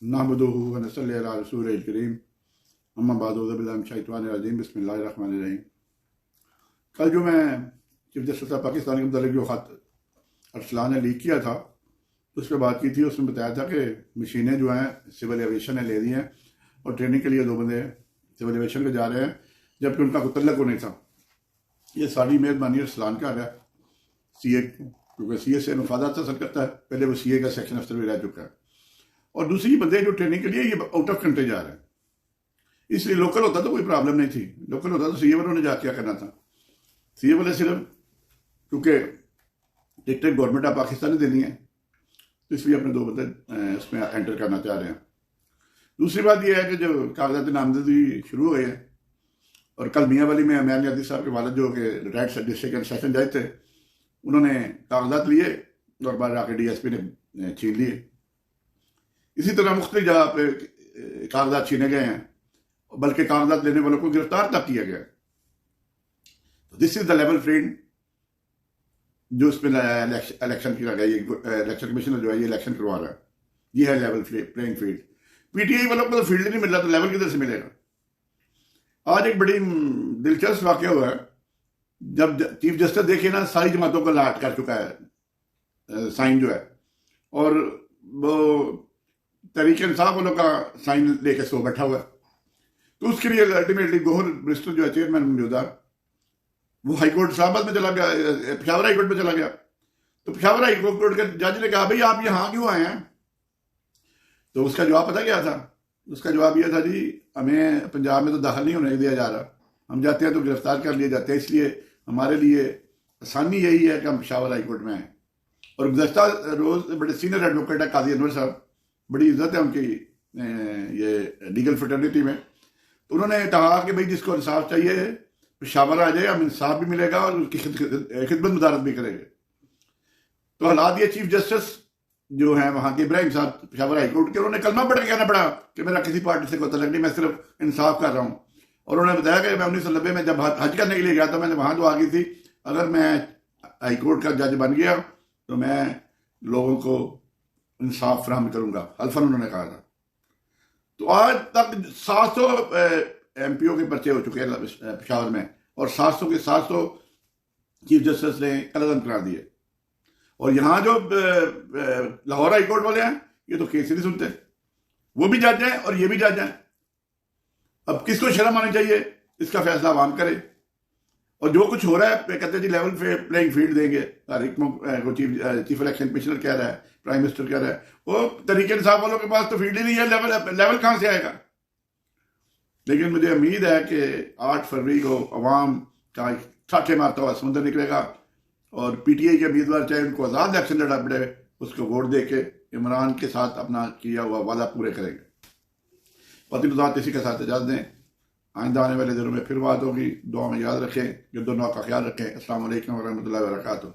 नहमदुहु व नसल्ली अला रसूलिल करीम अम्मा बाद औज़ु बिल्लाहि मिनश शैतानिर रजीम बिस्मिल्लाहिर रहमानिर रहीम। कल जो मैं चीफ जस्टिस ऑफ पाकिस्तान के मुतालिक जो ख़त अरसलान ने लीक किया था उस पर बात की थी। उसमें बताया था कि मशीनें जो हैं सिविल एविएशन ने ले ली हैं और ट्रेनिंग के लिए 2 बंदे सिविल एविएशन पे जा रहे हैं, जबकि उनका कोई तल्लुक नहीं था। ये सारी मेहरबानी अरसलान का है, CA, क्योंकि CA से मुफादात हासिल करता है। पहले वो CA का सेक्शन अफसर भी रह चुका है। और दूसरी बंदे जो ट्रेनिंग के लिए ये आउट ऑफ कंट्री जा रहे हैं, इसलिए लोकल होता तो कोई प्रॉब्लम नहीं थी। लोकल होता तो CA वालों ने जा क्या करना था। CA वाले सिर्फ क्योंकि टिकट गवर्नमेंट ऑफ पाकिस्तान ने देनी है, तो इसलिए अपने 2 बंदे उसमें एंटर करना चाह रहे हैं। दूसरी बात यह है कि जो कागजात नामजदगी शुरू हो गए हैं, और कल मियाँ वाली में अमैन यादी साहब के वालिद जो कि रिटायर्ड डिस्ट्रिक्ट सेशन जज थे, उन्होंने कागजात लिए और बाहर आके DSP ने छीन लिए। इसी तरह मुख्तलिफ जगह पे कागजात छीने गए हैं, बल्कि कागजात लेने वालों को गिरफ्तार तक किया गया। तो this is the level field जो इसमें इलेक्शन किया गया। ये इलेक्शन कमीशन जो है ये इलेक्शन करवा रहा है, ये है लेवल प्लेइंग फील्ड। PTI वालों को तो फील्ड नहीं मिल रहा, तो लेवल किधर से मिलेगा। आज एक बड़ी दिलचस्प वाकया हुआ है, जब चीफ जस्टिस देखिए ना सारी जमातों को लाट कर चुका है साइन जो है, और वो तहरीक इंसाफ वालों का साइन लेके सो बैठा हुआ है। तो उसके लिए अल्टीमेटली गोहर मिनिस्टर जो है चेयरमैन मौजूदा, वो हाईकोर्ट इस्लामाबाद में चला गया, पेशावर हाईकोर्ट में चला गया। तो पेशावर हाईकोर्ट के जज ने कहा भाई आप यहाँ क्यों आए हैं। तो उसका जवाब पता क्या था? उसका जवाब यह था जी हमें पंजाब में तो दाखिल नहीं होने दिया जा रहा, हम जाते हैं तो गिरफ्तार कर लिए जाते हैं, इसलिए हमारे लिए आसानी यही है कि हम पेशावर हाईकोर्ट में आए। और गुज़श्ता रोज बड़े सीनियर एडवोकेट है काजी अनवर साहब, बड़ी इज्जत है उनकी ये लीगल फ्रेटर्निटी में। तो उन्होंने कहा कि भाई जिसको इंसाफ चाहिए पेशावर आ जाए, हम इंसाफ भी मिलेगा और उसकी खिदमत मुदारत भी करेंगे। तो हालात ये चीफ जस्टिस जो है वहाँ के इब्राहिम साहब पेशावर हाईकोर्ट के, उन्होंने कलमा पढ़ के कहना पड़ा कि मेरा किसी पार्टी से कोई तल्लुक नहीं, मैं सिर्फ इंसाफ कर रहा हूँ। और उन्होंने बताया कि मैं 1990 में जब हज करने के लिए गया था, मैंने वहाँ दुआ की थी अगर मैं हाईकोर्ट का जज बन गया तो मैं लोगों को इंसाफ फराहम करूंगा, हल्फन उन्होंने कहा था। तो आज तक 700 MPO के पर्चे हो चुके हैं पेशावर में, और 700 के 700 चीफ जस्टिस ने कलअदम करा दिए। और यहाँ जो लाहौर हाईकोर्ट वाले हैं ये तो केस ही नहीं सुनते, वो भी जज हैं और ये भी जज हैं। अब किसको शर्म आनी चाहिए, इसका फैसला आवाम करे। और जो कुछ हो रहा है कहते हैं जी लेवल प्लेइंग फील्ड देंगे, हर एक को चीफ इलेक्शन कमिश्नर कह रहा है, प्राइम मिनिस्टर कह रहा है, वो तरीके इंसाफ वालों के पास तो फील्ड ही नहीं है, लेवल कहां से आएगा। लेकिन मुझे उम्मीद है कि 8 फरवरी को अवाम का ठाठे मारता हुआ समुद्र निकलेगा, और PTI के उम्मीदवार चाहे उनको आज़ाद इलेक्शन लड़ा पड़े, उसको वोट दे के इमरान के साथ अपना किया हुआ वादा पूरे करेंगे। पति इसी के साथ इजाज़त दें, आइंदा आने वाले दिनों में फिर बात होगी। दुआ में याद रखें, ये दोनों का ख्याल रखें। अस्सलाम वालेकुम व रहमतुल्लाहि व बरकातुहू।